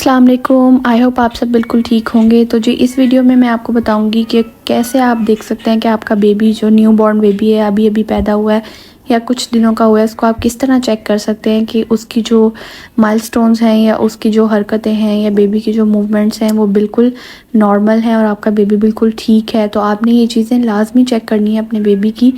अस्सलाम वालेकुम। I hope आप सब बिल्कुल ठीक होंगे। तो जी इस वीडियो में मैं आपको बताऊंगी कि कैसे आप देख सकते हैं कि आपका बेबी जो न्यू बॉर्न बेबी है, अभी अभी पैदा हुआ है या कुछ दिनों का हुआ है, उसको आप किस तरह चेक कर सकते हैं कि उसकी जो माइलस्टोन्स हैं या उसकी जो हरकतें हैं या बेबी की जो मूवमेंट्स हैं वो बिल्कुल नॉर्मल हैं और आपका बेबी बिल्कुल ठीक है। तो आपने ये चीज़ें लाजमी चेक करनी है अपने बेबी की,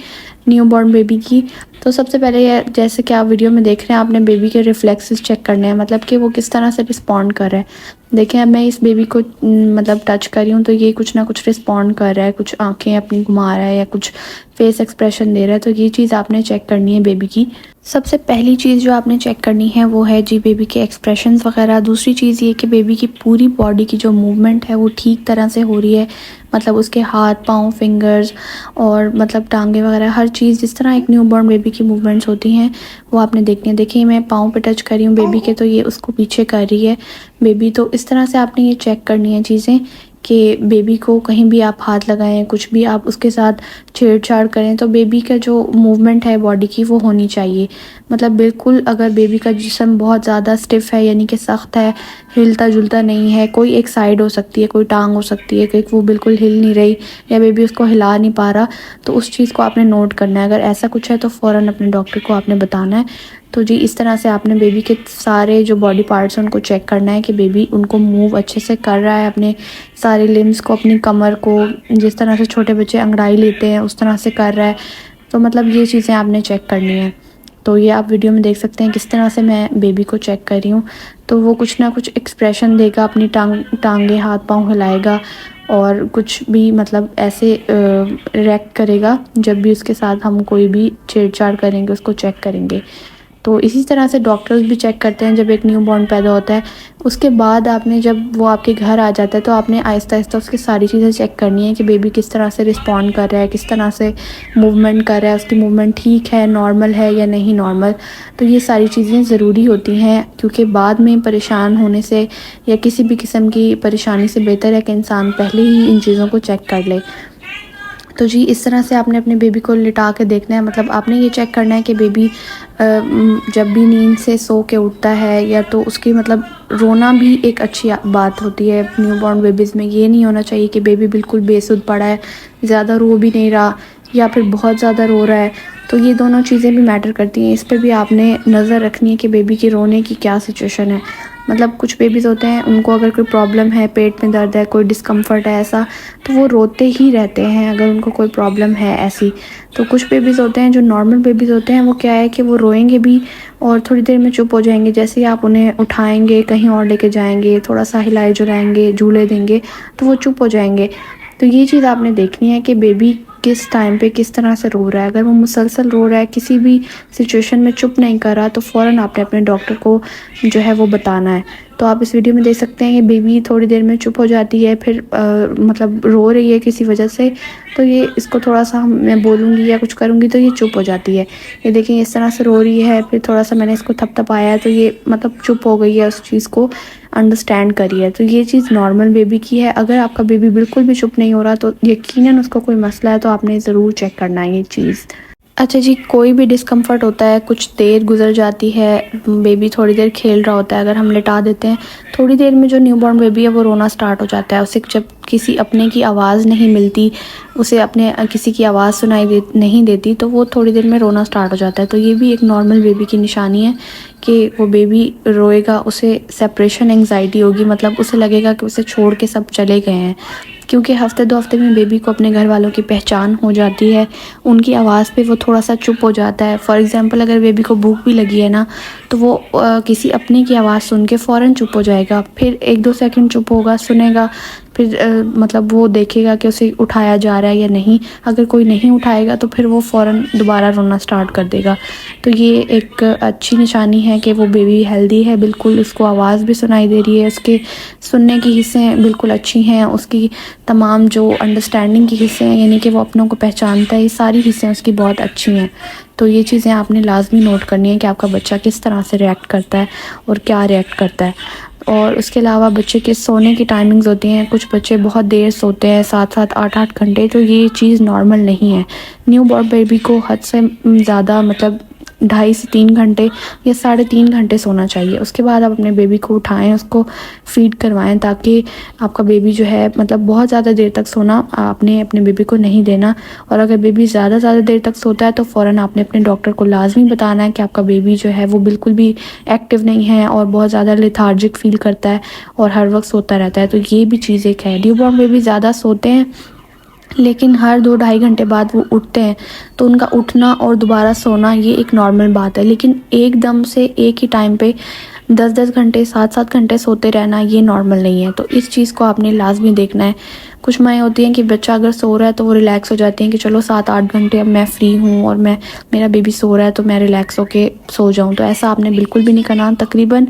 न्यू बॉर्न बेबी की। तो सबसे पहले जैसे कि आप वीडियो में देख रहे हैं, आपने बेबी के रिफ्लेक्सेस चेक करने हैं, मतलब कि वो किस तरह से रिस्पॉन्ड कर रहा है। देखें, अब मैं इस बेबी को मतलब टच कर रही हूँ तो ये कुछ ना कुछ रिस्पॉन्ड कर रहा है, कुछ आंखें अपनी घुमा रहा है या कुछ फेस एक्सप्रेशन दे रहा है। तो ये चीज़ आपने चेक करनी है बेबी की। सबसे पहली चीज़ जो आपने चेक करनी है वो है जी बेबी के एक्सप्रेशंस वगैरह। दूसरी चीज़ ये कि बेबी की पूरी बॉडी की जो मूवमेंट है वो ठीक तरह से हो रही है, मतलब उसके हाथ पाँव फिंगर्स और मतलब टांगे वगैरह हर चीज़ जिस तरह एक न्यू बॉर्न बेबी की मूवमेंट्स होती हैं वो आपने देखनी है। देखिए मैं पाँव पे टच कर रही हूँ बेबी के, तो ये उसको पीछे कर रही है बेबी। तो इस तरह से आपने ये चेक करनी है चीज़ें कि बेबी को कहीं भी आप हाथ लगाएं, कुछ भी आप उसके साथ छेड़छाड़ करें तो बेबी का जो मूवमेंट है बॉडी की वो होनी चाहिए। मतलब बिल्कुल अगर बेबी का जिस्म बहुत ज़्यादा स्टिफ़ है यानी कि सख्त है, हिलता जुलता नहीं है, कोई एक साइड हो सकती है, कोई टांग हो सकती है कि वो बिल्कुल हिल नहीं रही या बेबी उसको हिला नहीं पा रहा, तो उस चीज़ को आपने नोट करना है। अगर ऐसा कुछ है तो फ़ौरन अपने डॉक्टर को आपने बताना है। तो जी इस तरह से आपने बेबी के सारे जो बॉडी पार्ट्स हैं उनको चेक करना है कि बेबी उनको मूव अच्छे से कर रहा है, अपने सारे लिम्स को, अपनी कमर को, जिस तरह से छोटे बच्चे अंगड़ाई लेते हैं उस तरह से कर रहा है। तो मतलब ये चीज़ें आपने चेक करनी है। तो ये आप वीडियो में देख सकते हैं किस तरह से मैं बेबी को चेक कर रही हूँ। तो वो कुछ ना कुछ एक्सप्रेशन देगा, अपनी टांगे हाथ पाँव हिलाएगा और कुछ भी मतलब ऐसे रिएक्ट करेगा जब भी उसके साथ हम कोई भी छेड़छाड़ करेंगे, उसको चेक करेंगे। तो इसी तरह से डॉक्टर्स भी चेक करते हैं जब एक न्यू बॉर्न पैदा होता है। उसके बाद आपने जब वो आपके घर आ जाता है तो आपने आहिस्ता आहिस्ता उसकी सारी चीज़ें चेक करनी है कि बेबी किस तरह से रिस्पॉन्ड कर रहा है, किस तरह से मूवमेंट कर रहा है, उसकी मूवमेंट ठीक है, नॉर्मल है या नहीं नॉर्मल। तो ये सारी चीज़ें ज़रूरी होती हैं क्योंकि बाद में परेशान होने से या किसी भी किस्म की परेशानी से बेहतर है कि इंसान पहले ही इन चीज़ों को चेक कर ले। तो जी इस तरह से आपने अपने बेबी को लिटा के देखना है, मतलब आपने ये चेक करना है कि बेबी जब भी नींद से सो के उठता है या तो उसकी मतलब रोना भी एक अच्छी बात होती है न्यू बॉर्न बेबीज़ में। ये नहीं होना चाहिए कि बेबी बिल्कुल बेसुध पड़ा है, ज़्यादा रो भी नहीं रहा या फिर बहुत ज़्यादा रो रहा है। तो ये दोनों चीज़ें भी मैटर करती हैं, इस पर भी आपने नज़र रखनी है कि बेबी के रोने की क्या सिचुएशन है। मतलब कुछ बेबीज़ होते हैं उनको अगर कोई प्रॉब्लम है, पेट में दर्द है, कोई डिस्कम्फर्ट है ऐसा, तो वो रोते ही रहते हैं अगर उनको कोई प्रॉब्लम है ऐसी। तो कुछ बेबीज़ होते हैं जो नॉर्मल बेबीज़ होते हैं, वो क्या है कि वो रोएंगे भी और थोड़ी देर में चुप हो जाएंगे। जैसे ही आप उन्हें उठाएंगे, कहीं और लेके जाएंगे, थोड़ा सा हिलाए जुलाएंगे, झूले देंगे तो वो चुप हो जाएंगे। तो ये चीज़ आपने देखनी है कि बेबी किस टाइम पे किस तरह से रो रहा है। अगर वो मुसलसल रो रहा है, किसी भी सिचुएशन में चुप नहीं कर रहा, तो फ़ौरन आपने अपने डॉक्टर को जो है वो बताना है। तो आप इस वीडियो में देख सकते हैं कि बेबी थोड़ी देर में चुप हो जाती है, फिर मतलब रो रही है किसी वजह से, तो ये इसको थोड़ा सा मैं बोलूँगी या कुछ करूँगी तो ये चुप हो जाती है। ये देखिए इस तरह से रो रही है, फिर थोड़ा सा मैंने इसको थपथपाया तो ये मतलब चुप हो गई है, उस चीज़ को अंडरस्टैंड करी है। तो ये चीज़ नॉर्मल बेबी की है। अगर आपका बेबी बिल्कुल भी चुप नहीं हो रहा तो यकीनन उसको कोई मसला है, तो आपने ज़रूर चेक करना है ये चीज़। अच्छा जी, कोई भी डिस्कम्फर्ट होता है, कुछ देर गुजर जाती है, बेबी थोड़ी देर खेल रहा होता है, अगर हम लिटा देते हैं थोड़ी देर में जो न्यूबॉर्न बेबी है वो रोना स्टार्ट हो जाता है। उसे जब किसी अपने की आवाज़ नहीं मिलती, उसे अपने किसी की आवाज़ नहीं देती, तो वो थोड़ी देर में रोना स्टार्ट हो जाता है। तो ये भी एक नॉर्मल बेबी की निशानी है कि वो बेबी रोएगा, उसे सेपरेशन एंग्जाइटी होगी, मतलब उसे लगेगा कि उसे छोड़ के सब चले गए हैं। क्योंकि हफ्ते 2 हफ्ते में बेबी को अपने घर वालों की पहचान हो जाती है, उनकी आवाज़ पे वो थोड़ा सा चुप हो जाता है। फॉर एग्ज़ाम्पल अगर बेबी को भूख भी लगी है ना, तो वो किसी अपने की आवाज़ सुन के फ़ौरन चुप हो जाएगा, फिर 1-2 सेकंड चुप होगा, सुनेगा, फिर मतलब वो देखेगा कि उसे उठाया जा रहा है या नहीं। अगर कोई नहीं उठाएगा तो फिर वो फ़ौरन दोबारा रोना स्टार्ट कर देगा। तो ये एक अच्छी निशानी है कि वो बेबी हेल्दी है, बिल्कुल उसको आवाज़ भी सुनाई दे रही है, उसके सुनने की हिस्सें बिल्कुल अच्छी हैं, उसकी तमाम जो अंडरस्टैंडिंग की हिस्से हैं यानी कि वो अपनों को पहचानता है, ये सारी हिस्सें उसकी बहुत अच्छी हैं। तो ये चीज़ें आपने लाजमी नोट करनी है कि आपका बच्चा किस तरह से रिएक्ट करता है और क्या रिएक्ट करता है। और उसके अलावा बच्चे के सोने की टाइमिंग्स होती हैं, कुछ बच्चे बहुत देर सोते हैं, 7-7 8-8 घंटे, तो ये चीज़ नॉर्मल नहीं है। न्यू बॉर्न बेबी को हद से ज़्यादा मतलब 2.5 से 3 घंटे या 3.5 घंटे सोना चाहिए। उसके बाद आप अपने बेबी को उठाएं, उसको फीड करवाएं, ताकि आपका बेबी जो है मतलब बहुत ज़्यादा देर तक सोना आपने अपने बेबी को नहीं देना। और अगर बेबी ज़्यादा देर तक सोता है तो फ़ौरन आपने अपने डॉक्टर को लाजमी बताना है कि आपका बेबी जो है वो बिल्कुल भी एक्टिव नहीं है और बहुत ज़्यादा लेथार्जिक फील करता है और हर वक्त सोता रहता है। तो ये भी चीज़ एक है। न्यूबॉर्न बेबी ज़्यादा सोते हैं लेकिन हर 2-2.5 घंटे बाद वो उठते हैं, तो उनका उठना और दोबारा सोना ये एक नॉर्मल बात है। लेकिन एकदम से एक ही टाइम पे 10-10 घंटे 7-7 घंटे सोते रहना ये नॉर्मल नहीं है। तो इस चीज़ को आपने लाजमी देखना है। कुछ माएँ होती हैं कि बच्चा अगर सो रहा है तो वो रिलैक्स हो जाती हैं कि चलो 7-8 घंटे अब मैं फ्री हूँ और मेरा बेबी सो रहा है तो मैं रिलैक्स होके सो जाऊँ। तो ऐसा आपने बिल्कुल भी नहीं करना। तकरीबन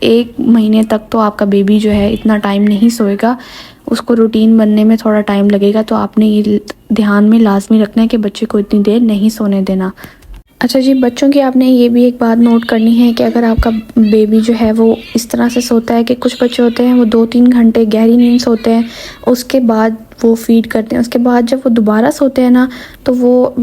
1 महीने तक तो आपका बेबी जो है इतना टाइम नहीं सोएगा, उसको रूटीन बनने में थोड़ा टाइम लगेगा। तो आपने ये ध्यान में लाजमी रखना है कि बच्चे को इतनी देर नहीं सोने देना। अच्छा जी, बच्चों की आपने ये भी एक बात नोट करनी है कि अगर आपका बेबी जो है वो इस तरह से सोता है कि कुछ बच्चे होते हैं वो 2-3 घंटे गहरी नींद सोते हैं, उसके बाद वो फीड करते हैं। उसके बाद जब वो दोबारा सोते हैं ना तो वो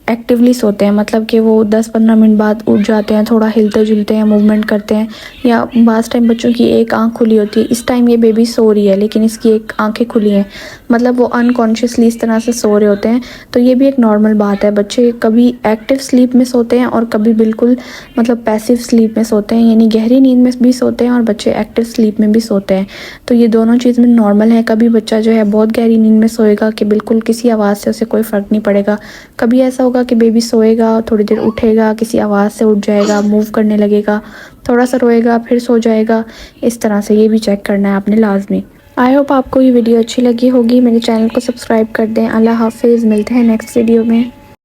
एक्टिवली सोते हैं, मतलब कि वो 10-15 मिनट बाद उठ जाते हैं, थोड़ा हिलते जुलते हैं, मूवमेंट करते हैं। या बाज़ टाइम बच्चों की एक आंख खुली होती है, इस टाइम ये बेबी सो रही है लेकिन इसकी एक आंखें खुली हैं, मतलब वो अनकॉन्शियसली इस तरह से सो रहे होते हैं। तो ये भी एक नॉर्मल बात है। बच्चे कभी एक्टिव स्लीप में सोते हैं और कभी बिल्कुल मतलब पैसिव स्लीप में सोते हैं, यानी गहरी नींद में भी सोते हैं और बच्चे एक्टिव स्लीप में भी सोते हैं। तो ये दोनों चीज़ में नॉर्मल है। कभी बच्चा जो है बहुत गहरी नींद में सोएगा कि बिल्कुल किसी आवाज़ से उसे कोई फ़र्क नहीं पड़ेगा। कभी ऐसा होगा कि बेबी सोएगा, थोड़ी देर उठेगा, किसी आवाज़ से उठ जाएगा, मूव करने लगेगा, थोड़ा सा रोएगा, फिर सो जाएगा। इस तरह से ये भी चेक करना है आपने लाजमी। आई होप आपको ये वीडियो अच्छी लगी होगी। मेरे चैनल को सब्सक्राइब कर दें। अल्लाह हाफिज़, मिलते हैं नेक्स्ट वीडियो में।